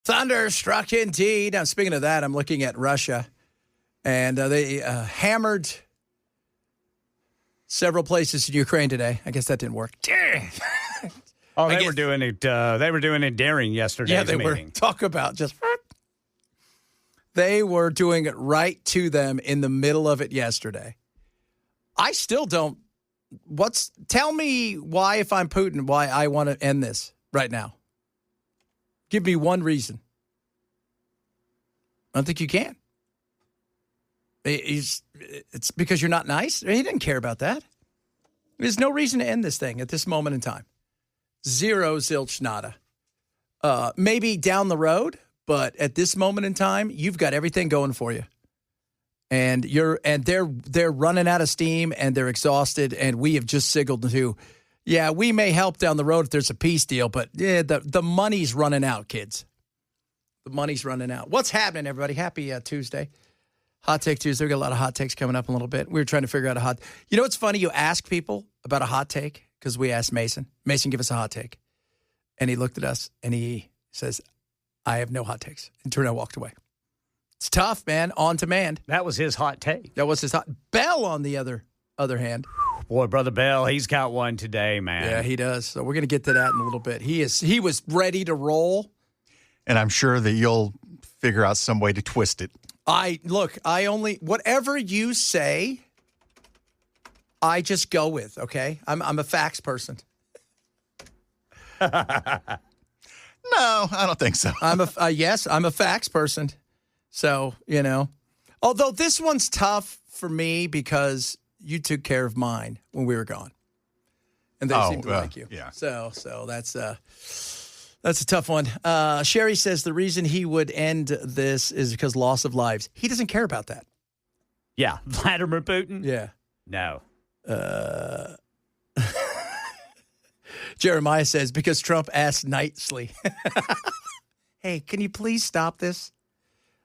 Thunderstruck indeed. Now, speaking of that, I'm looking at Russia, and they hammered several places in Ukraine today. I guess that didn't work. Oh, they were doing it. They were doing it during yesterday's meeting. Yeah, they were. Talk about just. They were doing it right to them in the middle of it yesterday. I still don't. Tell me why, if I'm Putin, why I want to end this right now. Give me one reason. I don't think you can. It's because you're not nice? He didn't care about that. There's no reason to end this thing at this moment in time. Zero, zilch, nada. Maybe down the road, but at this moment in time, you've got everything going for you. And they're running out of steam, and they're exhausted, and we have just signaled to, yeah, we may help down the road if there's a peace deal, but yeah, the money's running out, kids. The money's running out. What's happening, everybody? Happy Tuesday. Hot Take Tuesday. We got a lot of hot takes coming up in a little bit. We were trying to figure out a hot. You know what's funny? You ask people about a hot take because we asked Mason. Mason, give us a hot take. And he looked at us and he says, I have no hot takes. And turned around and walked away. It's tough, man. On demand. That was his hot take. That was his hot. Bell, on the other hand. Boy, Brother Bell, he's got one today, man. Yeah, he does. So we're going to get to that in a little bit. He was ready to roll. And I'm sure that you'll figure out some way to twist it. Whatever you say, I just go with, okay? I'm a facts person. No, I don't think so. I'm a facts person. So, although this one's tough for me because you took care of mine when we were gone. And they seem to like you. Yeah. So that's a tough one. Sherry says the reason he would end this is because loss of lives. He doesn't care about that. Yeah. Vladimir Putin? Yeah. No. Jeremiah says because Trump asked nicely. Hey, can you please stop this?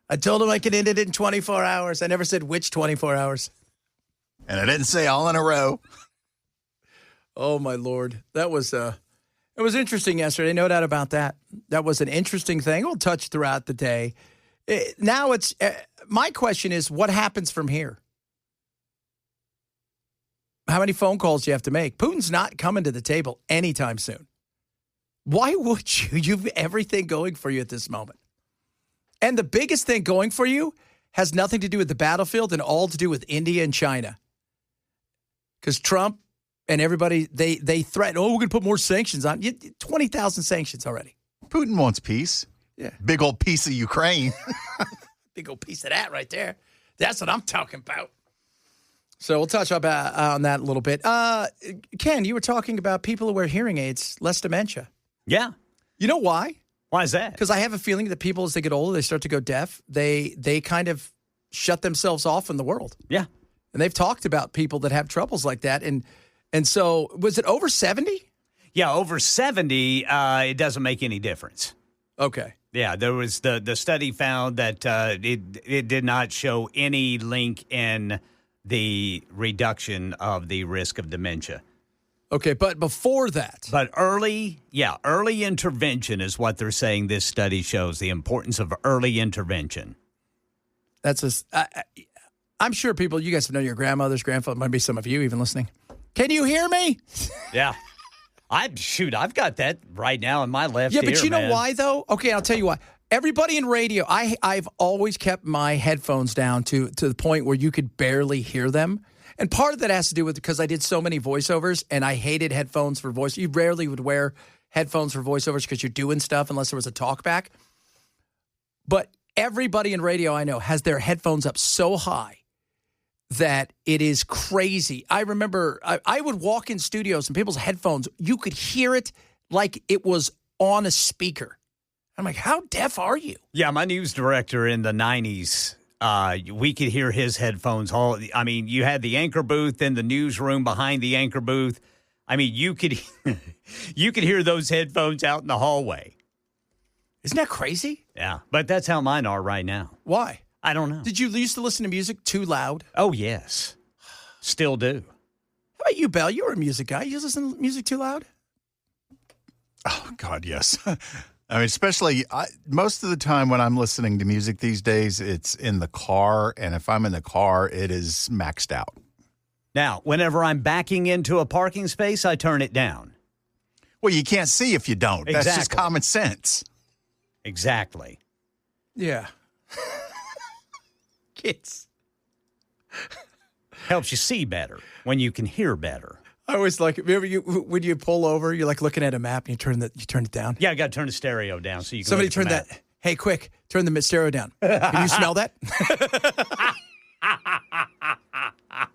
I told him I could end it in 24 hours. I never said which 24 hours. And I didn't say all in a row. Oh, my Lord. That was it was interesting yesterday. No doubt about that. That was an interesting thing. We'll touch throughout the day. Now my question is, what happens from here? How many phone calls do you have to make? Putin's not coming to the table anytime soon. Why would you? You have everything going for you at this moment. And the biggest thing going for you has nothing to do with the battlefield and all to do with India and China. Because Trump and everybody, they threaten, we're going to put more sanctions on. 20,000 sanctions already. Putin wants peace. Yeah. Big old piece of Ukraine. Big old piece of that right there. That's what I'm talking about. So we'll touch up on that a little bit. Ken, you were talking about people who wear hearing aids, less dementia. Yeah. You know why? Why is that? Because I have a feeling that people, as they get older, they start to go deaf. They kind of shut themselves off in the world. Yeah. And they've talked about people that have troubles like that. And so was it over 70? Yeah, over 70, it doesn't make any difference. Okay. Yeah, there was the study found that it did not show any link in the reduction of the risk of dementia. Okay, but before that. But early intervention is what they're saying this study shows, the importance of early intervention. I'm sure people, you guys have known your grandmother's grandfather, might be some of you even listening. Can you hear me? Yeah. I've got that right now in my left ear, Yeah, but you know man. why, though? Okay, I'll tell you why. Everybody in radio, I've always kept my headphones down to the point where you could barely hear them. And part of that has to do with because I did so many voiceovers and I hated headphones for voice. You rarely would wear headphones for voiceovers because you're doing stuff unless there was a talkback. But everybody in radio I know has their headphones up so high that it is crazy. I remember I would walk in studios and people's headphones, you could hear it like it was on a speaker. I'm like, how deaf are you? Yeah, my news director in the 90s, we could hear his headphones. You had the anchor booth in the newsroom behind the anchor booth. I mean, you could hear those headphones out in the hallway. Isn't that crazy? Yeah, but that's how mine are right now. Why? I don't know. Did you used to listen to music too loud? Oh, yes. Still do. How about you, Bell? You were a music guy. You listen to music too loud? Oh, God, yes. I mean, especially most of the time when I'm listening to music these days, it's in the car. And if I'm in the car, it is maxed out. Now, whenever I'm backing into a parking space, I turn it down. Well, you can't see if you don't. That's just Exactly. common sense. Exactly. Yeah. Kids. Helps you see better when you can hear better. I always like, remember when you pull over, you're like looking at a map and you turn it down. Yeah, I got to turn the stereo down so you can Somebody look at the turn map. that. Hey, quick, turn the stereo down. Can you smell that?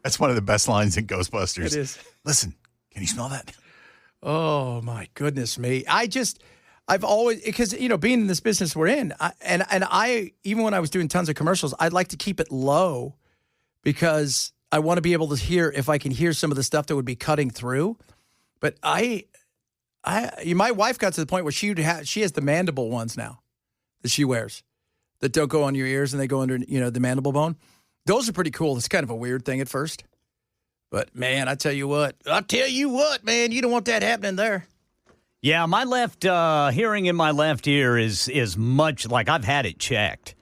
That's one of the best lines in Ghostbusters. It is. Listen, can you smell that? Oh my goodness me! I've always, because being in this business we're in, I even when I was doing tons of commercials, I'd like to keep it low because I want to be able to hear if I can hear some of the stuff that would be cutting through. But my wife got to the point where she has the mandible ones now that she wears that don't go on your ears and they go under the mandible bone. Those are pretty cool. It's kind of a weird thing at first. But, man, I tell you what, man, you don't want that happening there. Yeah, my left hearing in my left ear is much like I've had it checked.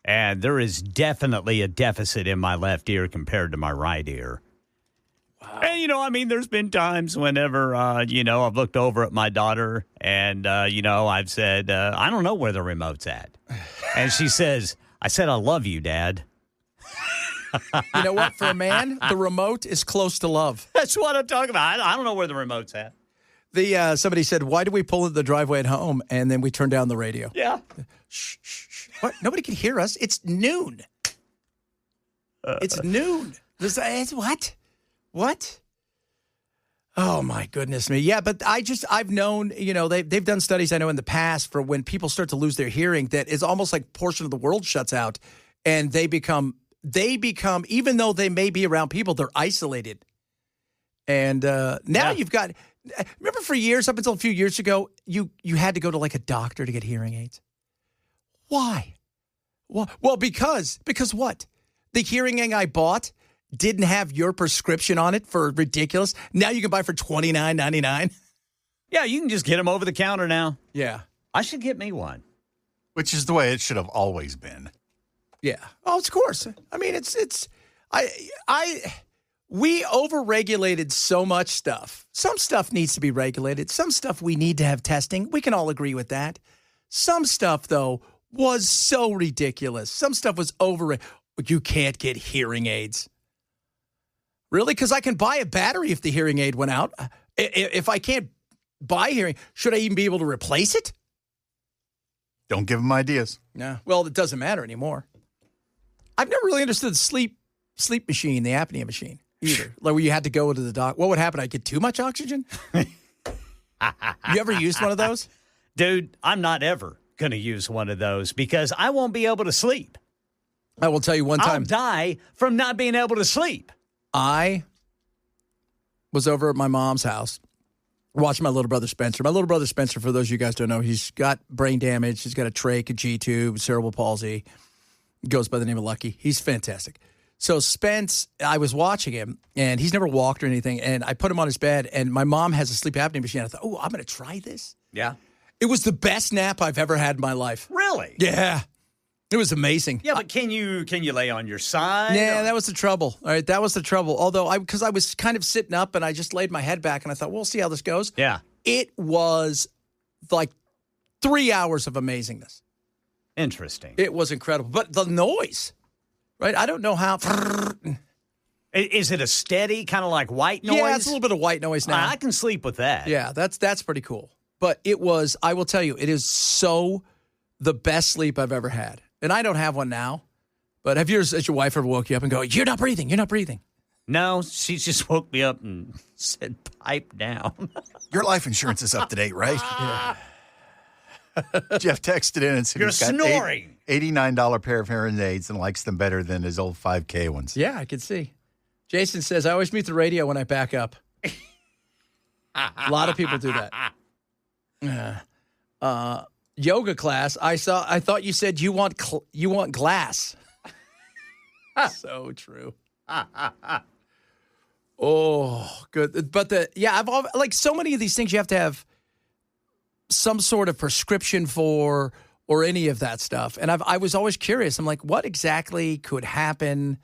And there is definitely a deficit in my left ear compared to my right ear. Wow. And, there's been times whenever, I've looked over at my daughter and, I've said, I don't know where the remote's at. And she says, I said, I love you, Dad. You know what? For a man, the remote is close to love. That's what I'm talking about. I don't know where the remote's at. Somebody said, why do we pull into the driveway at home and then we turn down the radio? Yeah. Shh, shh, shh. What? Nobody can hear us. It's noon. It's noon. It's what? What? Oh, my goodness me. Yeah, but I've known, they've done studies, I know, in the past for when people start to lose their hearing that it's almost like a portion of the world shuts out and they become, even though they may be around people, they're isolated. And now you've got, remember for years, up until a few years ago, you had to go to like a doctor to get hearing aids. Why? Well, because what? The hearing aid I bought didn't have your prescription on it for ridiculous. Now you can buy for $29.99. Yeah, you can just get them over the counter now. Yeah. I should get me one. Which is the way it should have always been. Yeah. Oh, of course. I mean, we overregulated so much stuff. Some stuff needs to be regulated. Some stuff we need to have testing. We can all agree with that. Some stuff, though, was so ridiculous. Some stuff was overrated. You can't get hearing aids. Really? Because I can buy a battery if the hearing aid went out. If I can't buy hearing, should I even be able to replace it? Don't give them ideas. No. Well, it doesn't matter anymore. I've never really understood the sleep machine, the apnea machine, either. Like where you had to go to the doc. What would happen? I'd get too much oxygen? You ever used one of those? Dude, I'm not ever going to use one of those because I won't be able to sleep. I will tell you one time. I'll die from not being able to sleep. I was over at my mom's house watching my little brother Spencer. My little brother Spencer, for those of you guys who don't know, he's got brain damage. He's got a trach, a G-tube, cerebral palsy. Goes by the name of Lucky. He's fantastic. So Spence, I was watching him, and he's never walked or anything, and I put him on his bed, and my mom has a sleep apnea machine. I thought, oh, I'm going to try this. Yeah. It was the best nap I've ever had in my life. Really? Yeah. It was amazing. Yeah, but can you lay on your side? Yeah, that was the trouble. All right, that was the trouble. Although because I was kind of sitting up and I just laid my head back and I thought, we'll see how this goes. Yeah. It was like 3 hours of amazingness. Interesting. It was incredible. But the noise, right? I don't know how. Is it a steady kind of like white noise? Yeah, it's a little bit of white noise now. I can sleep with that. Yeah, that's pretty cool. But it was, I will tell you, it is so the best sleep I've ever had. And I don't have one now. But has your wife ever woke you up and go, you're not breathing, you're not breathing? No, she just woke me up and said, pipe down. Your life insurance is up to date, right? Yeah. Jeff texted in and said You're he's got snoring. $89 pair of hearing aids and likes them better than his old 5K ones. Yeah, I can see. Jason says, I always mute the radio when I back up. A lot of people do that. Yoga class. I thought you said you want glass. So true. Oh, good. But I've like so many of these things you have to have some sort of prescription for or any of that stuff. And I was always curious. I'm like, what exactly could happen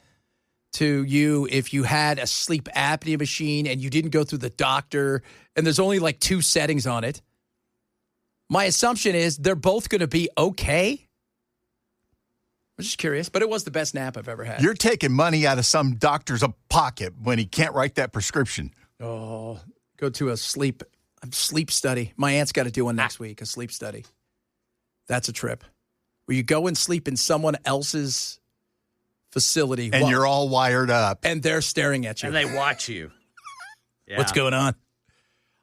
to you if you had a sleep apnea machine and you didn't go through the doctor and there's only like 2 settings on it? My assumption is they're both going to be okay. I'm just curious, but it was the best nap I've ever had. You're taking money out of some doctor's pocket when he can't write that prescription. Oh, go to a sleep study. My aunt's got to do one next week, a sleep study. That's a trip. Where you go and sleep in someone else's facility. And you're all wired up. And they're staring at you. And they watch you. Yeah. What's going on?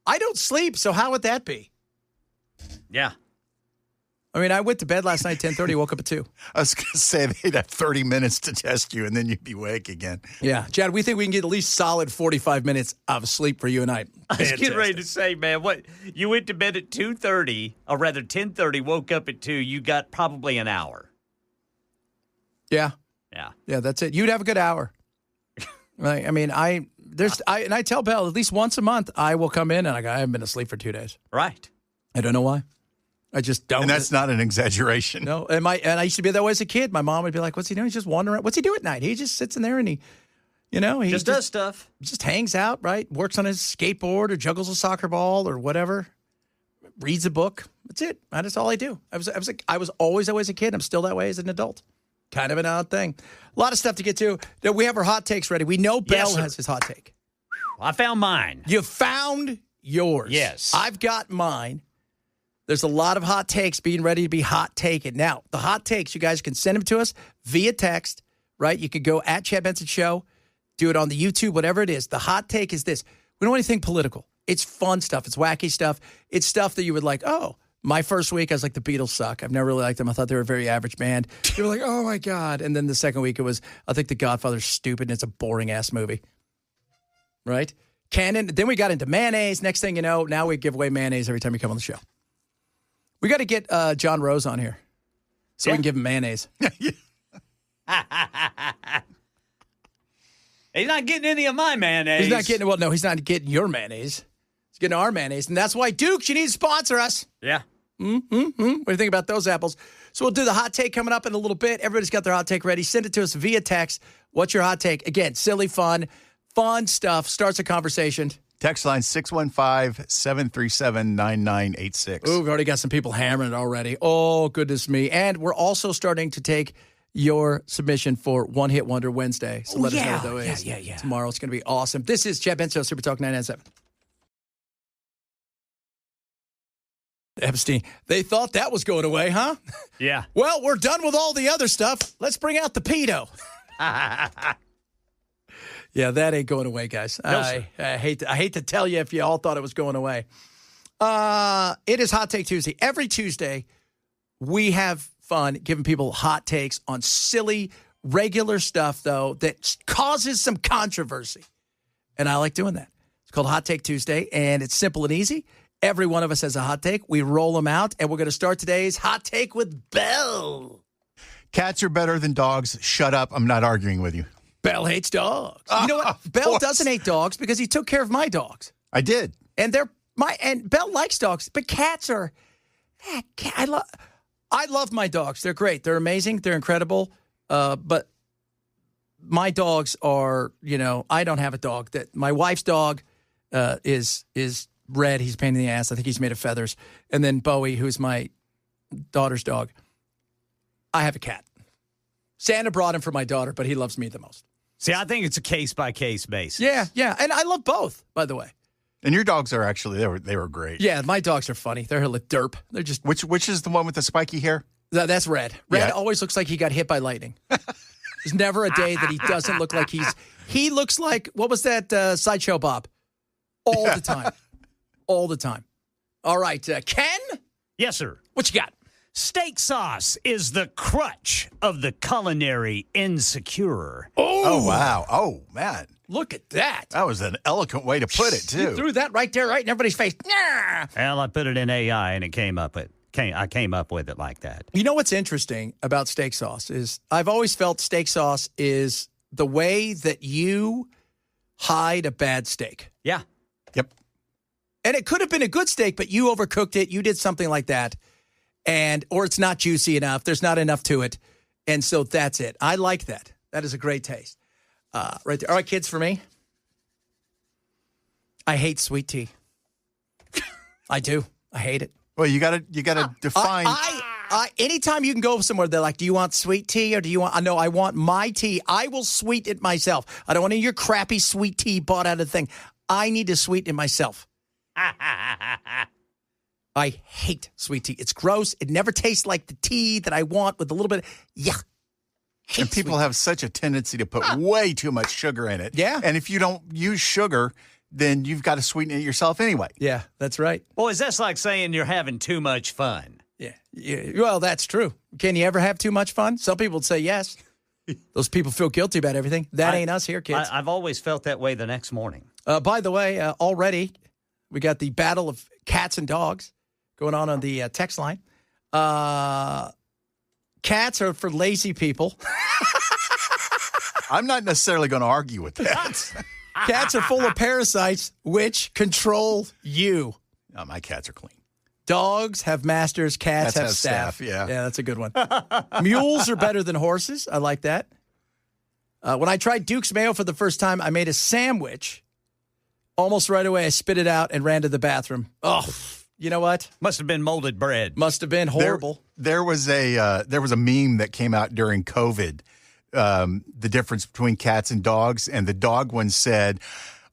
I don't sleep, so how would that be? Yeah. I mean, I went to bed last night, 10:30, woke up at 2. I was going to say they'd have 30 minutes to test you, and then you'd be awake again. Yeah. Chad, we think we can get at least solid 45 minutes of sleep for you and I. I was getting ready to say, man, what you went to bed at 2:30, or rather 10:30, woke up at 2. You got probably an hour. Yeah. Yeah. Yeah, that's it. You'd have a good hour. Right? I mean, I tell Belle at least once a month I will come in and I haven't been asleep for 2 days. Right. I don't know why. I just don't. And that's not an exaggeration. No. And I used to be that way as a kid. My mom would be like, "What's he doing? He's just wandering around. What's he do at night? He just sits in there and he just does stuff. Just hangs out, right? Works on his skateboard or juggles a soccer ball or whatever. Reads a book. That's it. That's all I do. I was always that way as a kid. I'm still that way as an adult. Kind of an odd thing. A lot of stuff to get to. We have our hot takes ready. We know Bell has his hot take. I found mine. You found yours. Yes. I've got mine. There's a lot of hot takes being ready to be hot taken. Now, the hot takes, you guys can send them to us via text, right? You could go at Chad Benson Show, do it on the YouTube, whatever it is. The hot take is this. We don't want anything political. It's fun stuff. It's wacky stuff. It's stuff that you would like, oh, my first week, I was like, the Beatles suck. I've never really liked them. I thought they were a very average band. You were like, oh, my God. And then the second week, it was, I think The Godfather's stupid and it's a boring-ass movie. Right? Canon. Then we got into mayonnaise. Next thing you know, now we give away mayonnaise every time you come on the show. We got to get John Rose on here so we can give him mayonnaise. He's not getting any of my mayonnaise. He's not getting your mayonnaise. He's getting our mayonnaise. And that's why, Duke, you need to sponsor us. Yeah. What do you think about those apples? So we'll do the hot take coming up in a little bit. Everybody's got their hot take ready. Send it to us via text. What's your hot take? Again, silly, fun stuff. Starts a conversation. Text line 615-737-9986. Ooh, we've already got some people hammering it already. Oh, goodness me. And we're also starting to take your submission for One Hit Wonder Wednesday. So let us know what that is. Yeah. Tomorrow it's going to be awesome. This is Chad Benson, Super Talk 997. Epstein, they thought that was going away, huh? Yeah. Well, we're done with all the other stuff. Let's bring out the pedo. Yeah, that ain't going away, guys. No, I hate to tell you if you all thought it was going away. It is Hot Take Tuesday. Every Tuesday, we have fun giving people hot takes on silly, regular stuff, though, that causes some controversy. And I like doing that. It's called Hot Take Tuesday, and it's simple and easy. Every one of us has a hot take. We roll them out, and we're going to start today's hot take with Bell. Cats are better than dogs. Shut up. I'm not arguing with you. Bell hates dogs. You know what? Bell doesn't hate dogs because he took care of my dogs. I did. And Bell likes dogs, but cats are. I love my dogs. They're great. They're amazing. They're incredible. But my dogs are. I don't have a dog. That my wife's dog is red. He's a pain in the ass. I think he's made of feathers. And then Bowie, who's my daughter's dog. I have a cat. Santa brought him for my daughter, but he loves me the most. See, I think it's a case-by-case basis. Yeah. And I love both, by the way. And your dogs are actually, they were great. Yeah, my dogs are funny. They're derp. They're just... Which is the one with the spiky hair? That's Red. Red always looks like he got hit by lightning. There's never a day that he doesn't look like he looks like, what was that, Sideshow Bob? All the time. All the time. All right, Ken? Yes, sir. What you got? Steak sauce is the crutch of the culinary insecure. Oh, wow. Oh, man. Look at that. That was an eloquent way to put it, too. You threw that right there, right in everybody's face. Nah. Well, I put it in AI, and I came up with it like that. You know what's interesting about steak sauce is I've always felt steak sauce is the way that you hide a bad steak. Yeah. Yep. And it could have been a good steak, but you overcooked it. You did something like that. Or it's not juicy enough. There's not enough to it. And so that's it. I like that. That is a great taste. Right there. All right, kids, for me, I hate sweet tea. I do. I hate it. Well, you gotta define. Anytime you can go somewhere, they're like, do you want sweet tea or do you want, no, I want my tea. I will sweeten it myself. I don't want any of your crappy sweet tea bought out of the thing. I need to sweeten it myself. I hate sweet tea. It's gross. It never tastes like the tea that I want with a little bit of, yuck. And people have such a tendency to put way too much sugar in it. Yeah. And if you don't use sugar, then you've got to sweeten it yourself anyway. Yeah, that's right. Boys, that's like saying you're having too much fun. Yeah. Well, that's true. Can you ever have too much fun? Some people would say yes. Those people feel guilty about everything. That ain't us here, kids. I've always felt that way the next morning. By the way, already we got the battle of cats and dogs going on the text line. Cats are for lazy people. I'm not necessarily going to argue with that. Cats are full of parasites which control you. No, my cats are clean. Dogs have masters, cats have staff. Yeah, that's a good one. Mules are better than horses. I like that. When I tried Duke's Mayo for the first time, I made a sandwich. Almost right away, I spit it out and ran to the bathroom. Oh, you know what? Must have been molded bread. Must have been horrible. There was a meme that came out during COVID. The difference between cats and dogs, and the dog one said,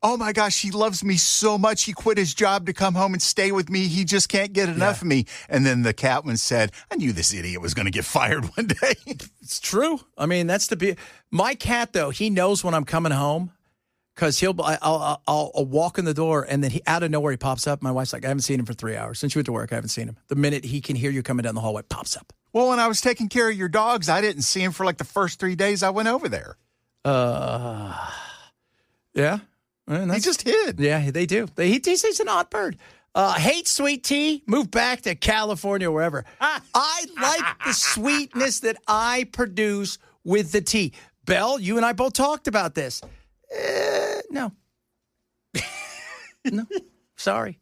"Oh my gosh, he loves me so much. He quit his job to come home and stay with me. He just can't get enough of me." And then the cat one said, "I knew this idiot was going to get fired one day." It's true. I mean, that's my cat though. He knows when I'm coming home because I'll walk in the door and then out of nowhere he pops up. My wife's like, "I haven't seen him for 3 hours since you went to work. I haven't seen him." The minute he can hear you coming down the hallway, pops up. Well, when I was taking care of your dogs, I didn't see him for like the first 3 days I went over there. Yeah. He just hid. Yeah, they do. He's an odd bird. Hate sweet tea. Move back to California, wherever. I like the sweetness that I produce with the tea. Belle, you and I both talked about this. No. No. Sorry.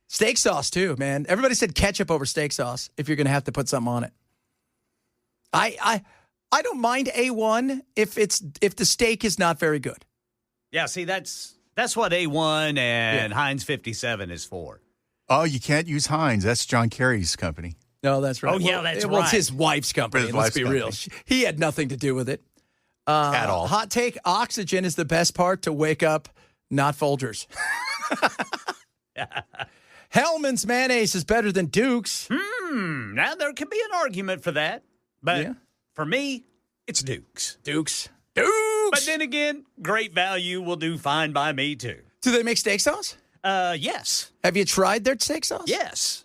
Steak sauce, too, man. Everybody said ketchup over steak sauce if you're going to have to put something on it. I don't mind A1 if the steak is not very good. Yeah, see, that's what A1 and Heinz 57 is for. Oh, you can't use Heinz. That's John Kerry's company. No, that's right. Oh, yeah, that's right. Well, it's his wife's company. Let's be real. He had nothing to do with it. At all. Hot take, oxygen is the best part to wake up, not Folgers. Hellman's mayonnaise is better than Duke's. Now, there could be an argument for that. But for me, it's Duke's. Duke's. But then again, great value will do fine by me, too. Do they make steak sauce? Yes. Have you tried their steak sauce? Yes.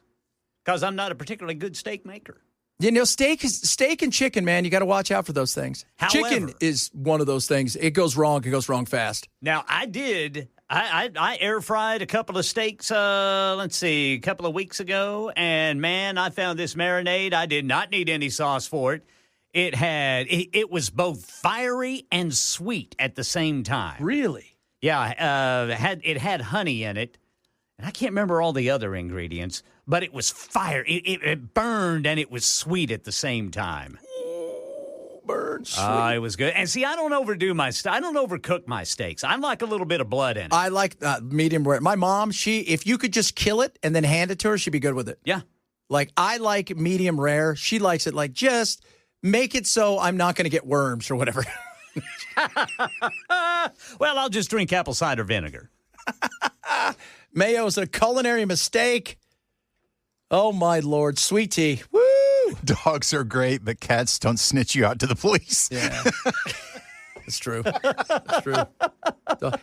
Because I'm not a particularly good steak maker. You know, steak and chicken, man, you got to watch out for those things. However, chicken is one of those things. It goes wrong fast. Now, I air fried a couple of steaks, a couple of weeks ago. And, man, I found this marinade. I did not need any sauce for it. It was both fiery and sweet at the same time. Really? Yeah, it had honey in it, and I can't remember all the other ingredients, but it was fire. It burned and it was sweet at the same time. Burn sweet. It was good. And see, I don't overdo I don't overcook my steaks. I like a little bit of blood in it. I like medium rare. My mom, if you could just kill it and then hand it to her, she'd be good with it. Yeah. Like I like medium rare. She likes it like just make it so I'm not going to get worms or whatever. Well, I'll just drink apple cider vinegar. Mayo's a culinary mistake. Oh, my Lord. Sweet tea. Woo! Dogs are great, but cats don't snitch you out to the police. Yeah. It's true. It's true.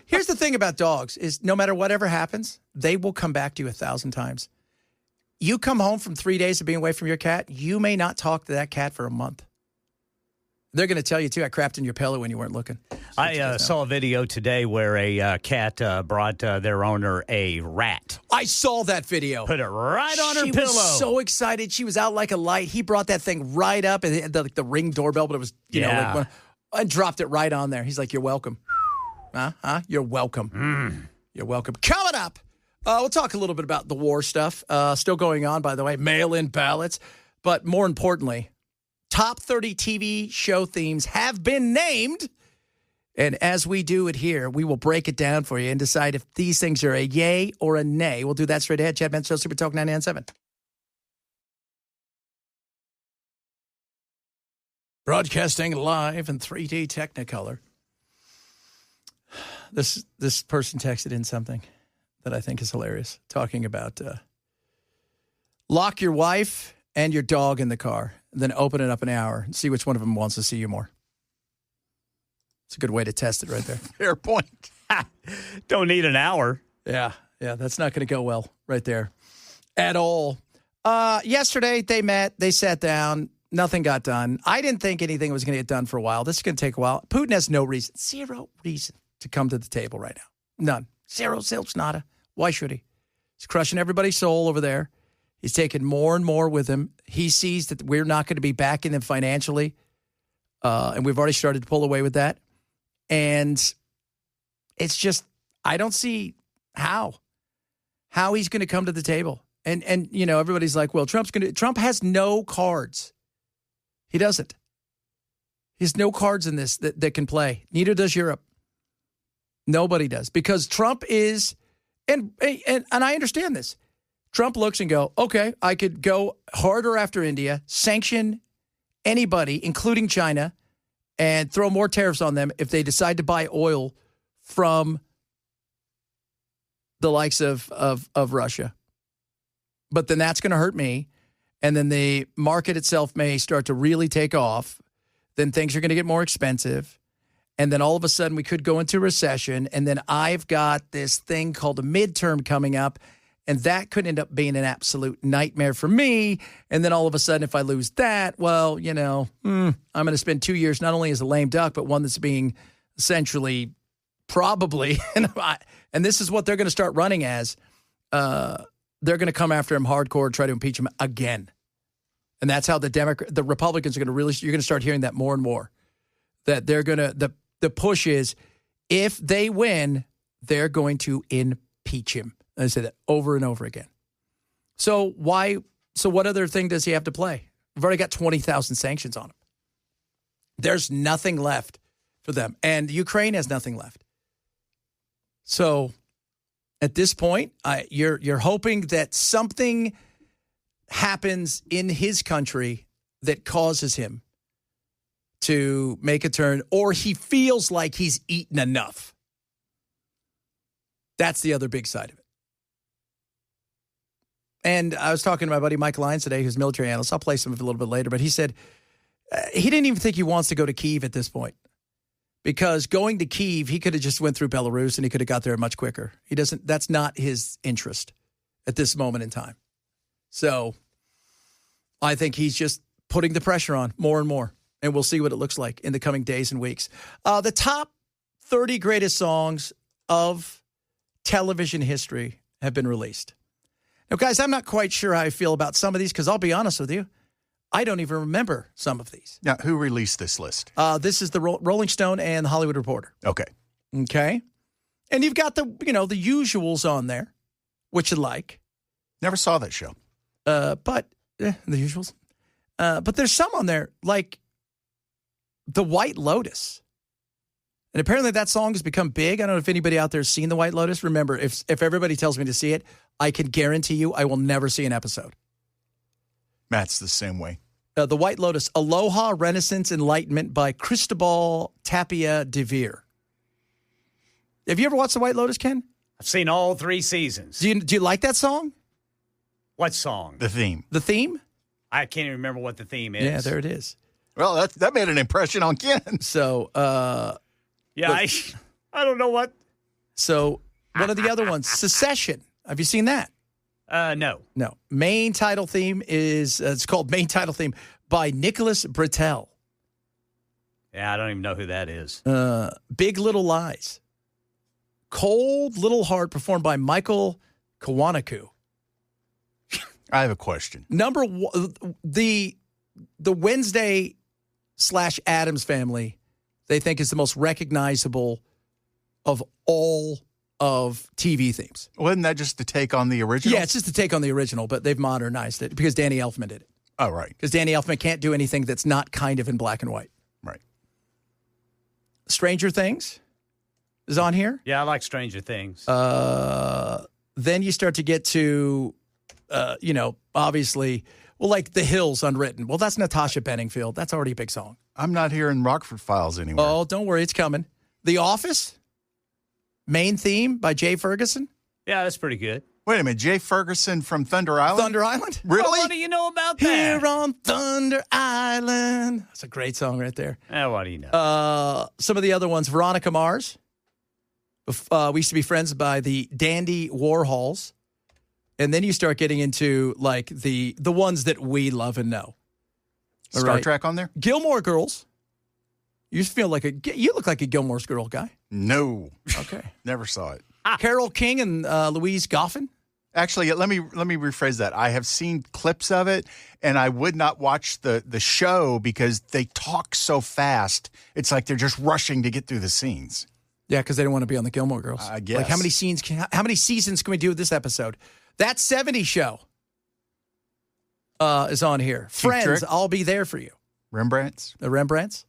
Here's the thing about dogs is no matter whatever happens, they will come back to you 1,000 times. You come home from 3 days of being away from your cat, you may not talk to that cat for a month. They're going to tell you, too, I crapped in your pillow when you weren't looking. I saw a video today where a cat brought their owner a rat. I saw that video. Put it right on her pillow. She was so excited. She was out like a light. He brought that thing right up, and it had the Ring doorbell, but it was, and dropped it right on there. He's like, you're welcome. You're welcome. You're welcome. Coming up, We'll talk a little bit about the war stuff. Still going on, by the way, mail-in ballots. But more importantly, top 30 TV show themes have been named. And as we do it here, we will break it down for you and decide if these things are a yay or a nay. We'll do that straight ahead. Chad Benson, Super Talk 99.7. Broadcasting live in 3D Technicolor. This person texted in something that I think is hilarious, talking about lock your wife and your dog in the car, and then open it up an hour and see which one of them wants to see you more. It's a good way to test it right there. Fair point. Don't need an hour. Yeah, that's not going to go well right there at all. Yesterday, they met, they sat down, nothing got done. I didn't think anything was going to get done for a while. This is going to take a while. Putin has zero reason to come to the table right now. None. Zero, zilch, nada. Why should he? He's crushing everybody's soul over there. He's taking more and more with him. He sees that we're not going to be backing them financially, and we've already started to pull away with that. And it's just, I don't see how he's going to come to the table. And everybody's like, well, Trump has no cards. He doesn't. He has no cards in this that can play. Neither does Europe. Nobody does. Because Trump is, and I understand this. Trump looks and go, okay, I could go harder after India, sanction anybody, including China, and throw more tariffs on them if they decide to buy oil from the likes of Russia. But then that's going to hurt me. And then the market itself may start to really take off. Then things are going to get more expensive. And then all of a sudden we could go into recession. And then I've got this thing called a midterm coming up. And that could end up being an absolute nightmare for me. And then all of a sudden, if I lose that, well, I'm going to spend 2 years not only as a lame duck, but one that's being essentially probably, and this is what they're going to start running as, they're going to come after him hardcore, try to impeach him again. And that's how the Republicans are going to really, you're going to start hearing that more and more. That they're going to, the push is, if they win, they're going to impeach him. I say that over and over again. So what other thing does he have to play? We've already got 20,000 sanctions on him. There's nothing left for them. And Ukraine has nothing left. So at this point, you're hoping that something happens in his country that causes him to make a turn, or he feels like he's eaten enough. That's the other big side of it. And I was talking to my buddy Mike Lyons today, who's a military analyst. I'll play some of it a little bit later. But he said he didn't even think he wants to go to Kyiv at this point. Because going to Kyiv, he could have just went through Belarus and he could have got there much quicker. He doesn't. That's not his interest at this moment in time. So I think he's just putting the pressure on more and more. And we'll see what it looks like in the coming days and weeks. The top 30 greatest songs of television history have been released. Now, guys, I'm not quite sure how I feel about some of these because I'll be honest with you, I don't even remember some of these. Now, who released this list? This is the Rolling Stone and the Hollywood Reporter. Okay. And you've got the usuals on there, which you like. Never saw that show. But the usuals. But there's some on there like The White Lotus. And apparently that song has become big. I don't know if anybody out there has seen The White Lotus. Remember, if everybody tells me to see it, I can guarantee you I will never see an episode. Matt's the same way. The White Lotus, Aloha, Renaissance, Enlightenment by Cristobal Tapia de Veer. Have you ever watched The White Lotus, Ken? I've seen all 3 seasons. Do you like that song? What song? The theme. The theme? I can't even remember what the theme is. Yeah, there it is. Well, that made an impression on Ken. So, yeah, I don't know what. So, one of the other ones, Secession. Have you seen that? No. No. Main title theme is, it's called Main Title Theme by Nicholas Britell. Yeah, I don't even know who that is. Big Little Lies. Cold Little Heart performed by Michael Kiwanuka. I have a question. Number one, the Wednesday / Addams Family, they think is the most recognizable of all of TV themes. Wasn't that just to take on the original? Yeah, it's just to take on the original, but they've modernized it because Danny Elfman did it. Oh, right. Because Danny Elfman can't do anything that's not kind of in black and white. Right. Stranger Things is on here. Yeah, I like Stranger Things. Then you start to get to, obviously, well, like The Hills Unwritten. Well, that's Natasha Bedingfield. That's already a big song. I'm not hearing Rockford Files anymore. Oh, don't worry. It's coming. The Office, main theme by Jay Ferguson. Yeah, that's pretty good. Wait a minute. Jay Ferguson from Thunder Island? Thunder Island? Really? Well, what do you know about that? Here on Thunder Island. That's a great song right there. What do you know? Some of the other ones, Veronica Mars. We used to be friends by the Dandy Warhols. And then you start getting into like the ones that we love and know. All Star right? Trek on there? Gilmore Girls. You look like a Gilmore Girl guy. No. Okay. Never saw it. Carole King and Louise Goffin. Actually, let me rephrase that. I have seen clips of it, and I would not watch the show because they talk so fast. It's like they're just rushing to get through the scenes. Yeah, because they don't want to be on the Gilmore Girls. I guess. Like how many seasons can we do with this episode? That 70s show is on here. Friends, Trick. I'll be there for you. Rembrandts? The Rembrandts.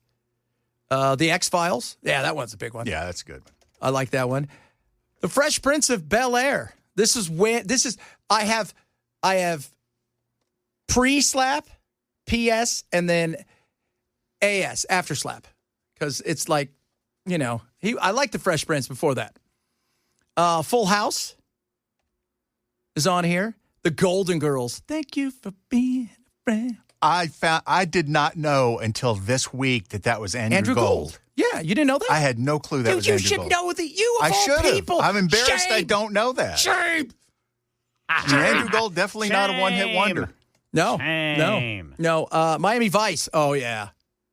The X-Files. Yeah, that one's a big one. Yeah, that's good. I like that one. The Fresh Prince of Bel-Air. I have pre-slap, PS, and then AS, after slap. Because it's like, I like the Fresh Prince before that. Full House is on here. The Golden Girls. Thank you for being a friend. I did not know until this week that was Andrew Gold. Yeah, you didn't know that? I had no clue that was Andrew Gold. You should know that. You of I all should people. have. I'm embarrassed Shame. I don't know that. Shame. Andrew Gold, definitely not a one-hit wonder. No. Shame. No. Miami Vice. Oh, yeah.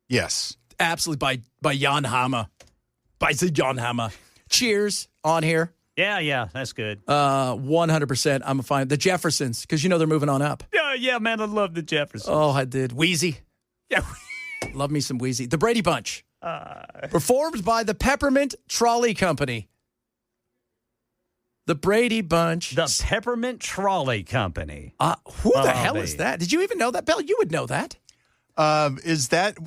Yes. Absolutely by Jan Hammer. By the Jan Hammer. Cheers on here. Yeah, that's good. 100%. I'm fine. The Jeffersons, because they're moving on up. Yeah, man, I love the Jeffersons. Oh, I did. Wheezy. Yeah. Love me some Wheezy. The Brady Bunch. Performed by the Peppermint Trolley Company. The Brady Bunch. The Peppermint Trolley Company. Who the hell is that? Did you even know that, Bill? You would know that. Is that,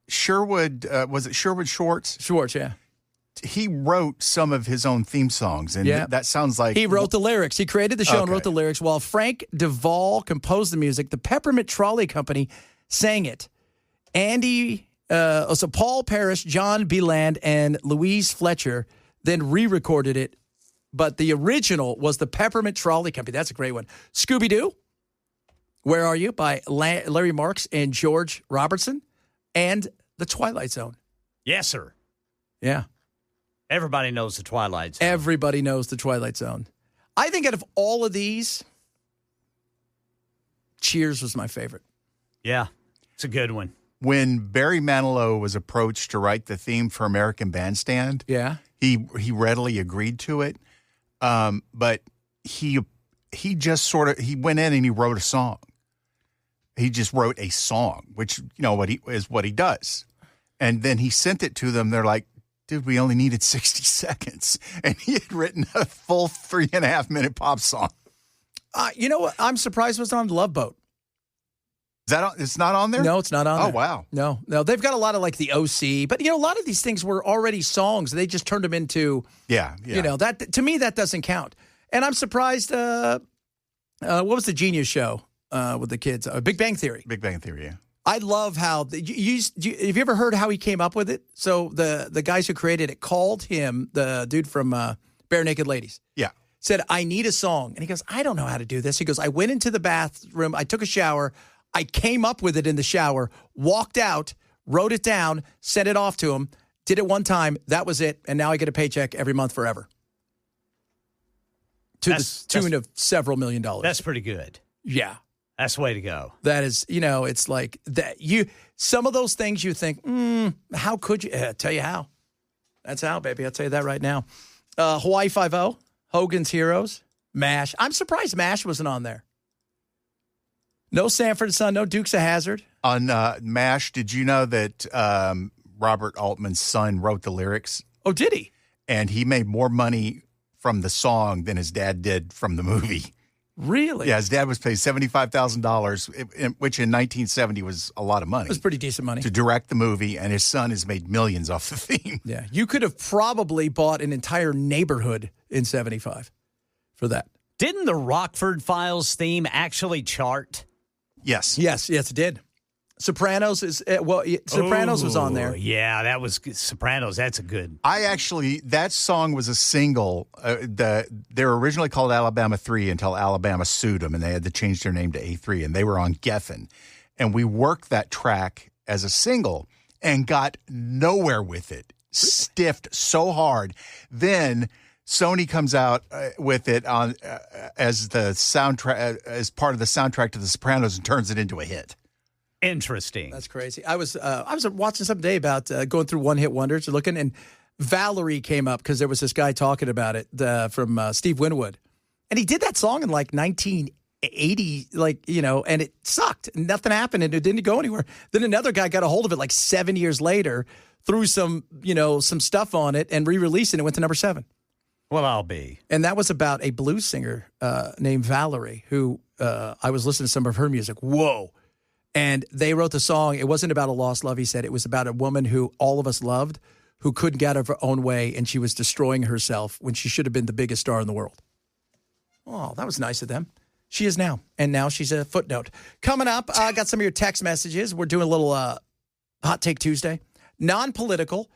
Sherwood, was it Sherwood Schwartz? Schwartz, yeah. He wrote some of his own theme songs, and that sounds like... He wrote the lyrics. He created the show and Okay. wrote the lyrics, while Frank Duvall composed the music. The Peppermint Trolley Company sang it. So Paul Parrish, John Beland, and Louise Fletcher then re-recorded it, but the original was the Peppermint Trolley Company. That's a great one. Scooby-Doo, Where Are You, by Larry Marks and George Robertson, and The Twilight Zone. Yes, sir. Yeah. Everybody knows the Twilight Zone. Everybody knows The Twilight Zone. I think out of all of these, Cheers was my favorite. Yeah, it's a good one. When Barry Manilow was approached to write the theme for American Bandstand, Yeah. he readily agreed to it, but he just he went in and he wrote a song. He just wrote a song, which what he does, and then he sent it to them. They're like, "Dude, we only needed 60 seconds," and he had written a full 3.5 minute pop song. You know what? I'm surprised it was on Love Boat. Is that it's not on there? No, it's not on there. Oh, wow. No. They've got a lot of like the OC, but a lot of these things were already songs. They just turned them into, Yeah. that to me, that doesn't count. And I'm surprised, what was the Genius show with the kids? Big Bang Theory. Big Bang Theory, yeah. I love how, have you ever heard how he came up with it? So the guys who created it called him, the dude from Bare Naked Ladies. Yeah. Said, I need a song. And he goes, I don't know how to do this. He goes, I went into the bathroom, I took a shower, I came up with it in the shower, walked out, wrote it down, sent it off to him, did it one time, that was it, and now I get a paycheck every month forever. To the tune of several $1 million. That's pretty good. Yeah. That's the way to go. That is, it's like that. Some of those things you think, how could you? I'll tell you how. That's how, baby. I'll tell you that right now. Hawaii Five-0, Hogan's Heroes, MASH. I'm surprised MASH wasn't on there. No Sanford and Son, no Dukes of Hazzard. On MASH, did you know that Robert Altman's son wrote the lyrics? Oh, did he? and he made more money from the song than his dad did from the movie. Really? Yeah, his dad was paid $75,000, which in 1970 was a lot of money. It was pretty decent money. To direct the movie, and his son has made millions off the theme. Yeah, you could have probably bought an entire neighborhood in 75 for that. Didn't the Rockford Files theme actually chart? Yes. Yes, it did. Sopranos Sopranos was on there. Yeah, that was good. Sopranos. That's a good. That song was a single. They were originally called Alabama 3 until Alabama sued them, and they had to change their name to A3, and they were on Geffen. And we worked that track as a single and got nowhere with it. Stiffed so hard. Then Sony comes out with it on as the soundtrack, as part of the soundtrack to The Sopranos, and turns it into a hit. Interesting. That's crazy. I was watching something today about going through one-hit wonders and looking, and Valerie came up because there was this guy talking about it from Steve Winwood. And he did that song in like 1980, and it sucked. Nothing happened, and it didn't go anywhere. Then another guy got a hold of it like 7 years later, threw some stuff on it, and re-released it, and it went to number 7. Well, I'll be. And that was about a blues singer named Valerie, who I was listening to some of her music. Whoa. And they wrote the song. It wasn't about a lost love, he said. It was about a woman who all of us loved, who couldn't get out of her own way, and she was destroying herself when she should have been the biggest star in the world. Oh, that was nice of them. She is now. And now she's a footnote. Coming up, I got some of your text messages. We're doing a little Hot Take Tuesday. Non-political.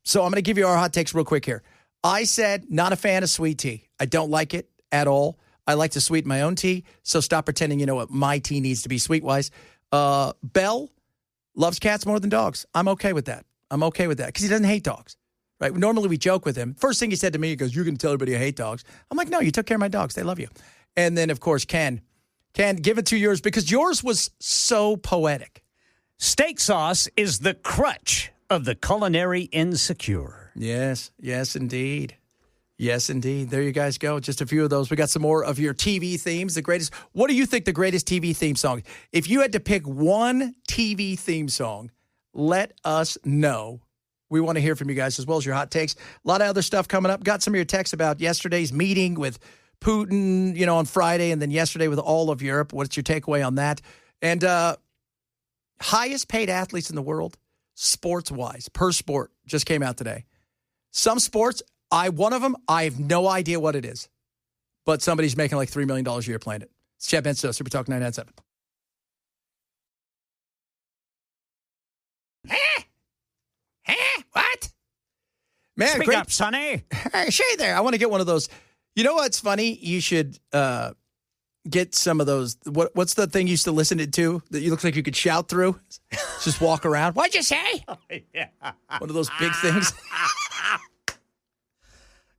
So I'm going to give you our hot takes real quick here. I said, not a fan of sweet tea. I don't like it at all. I like to sweeten my own tea, so stop pretending you know what my tea needs to be sweet-wise. Bell loves cats more than dogs. I'm okay with that. Because he doesn't hate dogs, right? Normally we joke with him. First thing he said to me, he goes, "You're going to tell everybody I hate dogs." I'm like, "No, you took care of my dogs. They love you." And then, of course, Ken, give it to yours because yours was so poetic. Steak sauce is the crutch of the culinary insecure. Yes, indeed. Yes, indeed. There you guys go. Just a few of those. We got some more of your TV themes. The greatest. What do you think the greatest TV theme song? If you had to pick one TV theme song, let us know. We want to hear from you guys as well as your hot takes. A lot of other stuff coming up. Got some of your texts about yesterday's meeting with Putin, on Friday, and then yesterday with all of Europe. What's your takeaway on that? And highest paid athletes in the world, sports-wise, per sport, just came out today. Some sports. One of them, I have no idea what it is, but somebody's making like $3 million a year playing it. It's Chad Benson, Super Talk 997. What? Man, Speak great. up, Sonny. Hey, Shay there. I want to get one of those. You know what's funny? You should get some of those. What's the thing you used to listen to that you look like you could shout through? Just walk around. What'd you say? Oh, yeah. One of those big things.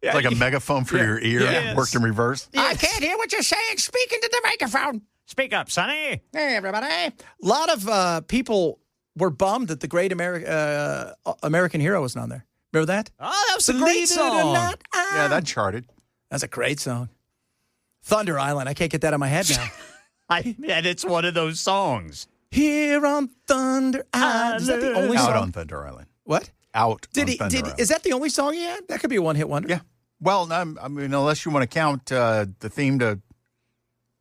Yeah, like a megaphone for your ear, Yes. worked in reverse. I can't hear what you're saying. Speak into the microphone. Speak up, Sonny. Hey, everybody. A lot of people were bummed that the great American Hero wasn't on there. Remember that? Oh, that was a Believe great it or song. not, Yeah, that charted. That's a great song. Thunder Island. I can't get that out of my head now. And it's one of those songs. Here on Thunder Island. Is that the only Out song? on Thunder Island. What? Out on Thunder Island. Is that the only song he had? That could be a one-hit wonder. Yeah. Well, I mean, unless you want to count the theme to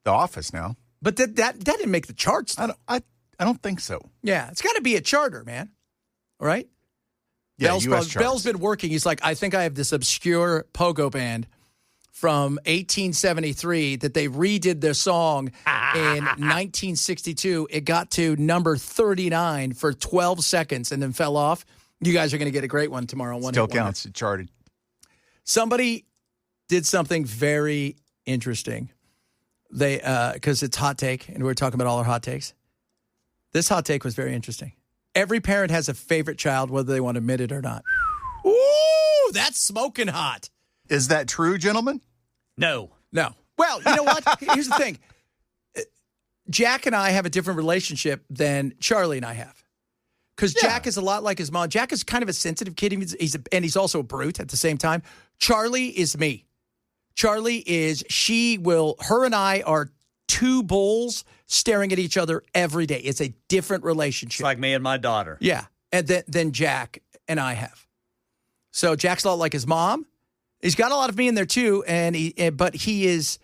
The Office now. But that didn't make the charts. I don't think so. Yeah, it's got to be a charter, man. All right? Yeah, US charts. Bell's been working. He's like, I think I have this obscure pogo band from 1873 that they redid their song in 1962. It got to number 39 for 12 seconds and then fell off. You guys are going to get a great one tomorrow. Still counts. It charted. Somebody did something very interesting. They because it's hot take, and we're talking about all our hot takes. This hot take was very interesting. Every parent has a favorite child, whether they want to admit it or not. Ooh, that's smoking hot. Is that true, gentlemen? No. Well, you know what? Here's the thing. Jack and I have a different relationship than Charlie and I have. Because Jack is a lot like his mom. Jack is kind of a sensitive kid. He's also a brute at the same time. Charlie is me. Charlie is, her and I are two bulls staring at each other every day. It's a different relationship. It's like me and my daughter. Yeah. And then Jack and I have. So Jack's a lot like his mom. He's got a lot of me in there too, but he is.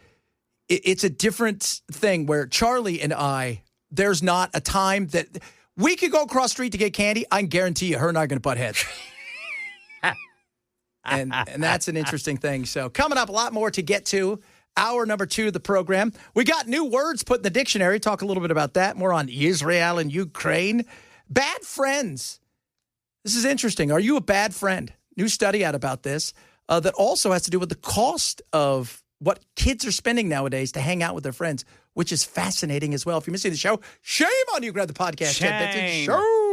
It's a different thing where Charlie and I. There's not a time that we could go across the street to get candy. I can guarantee you, her and I are going to butt heads. and that's an interesting thing. So coming up, a lot more to get to. Hour number 2 of the program. We got new words put in the dictionary. Talk a little bit about that. More on Israel and Ukraine. Bad friends. This is interesting. Are you a bad friend? New study out about this that also has to do with the cost of what kids are spending nowadays to hang out with their friends, which is fascinating as well. If you're missing the show, shame on you. Grab the podcast. Chad Benson Show.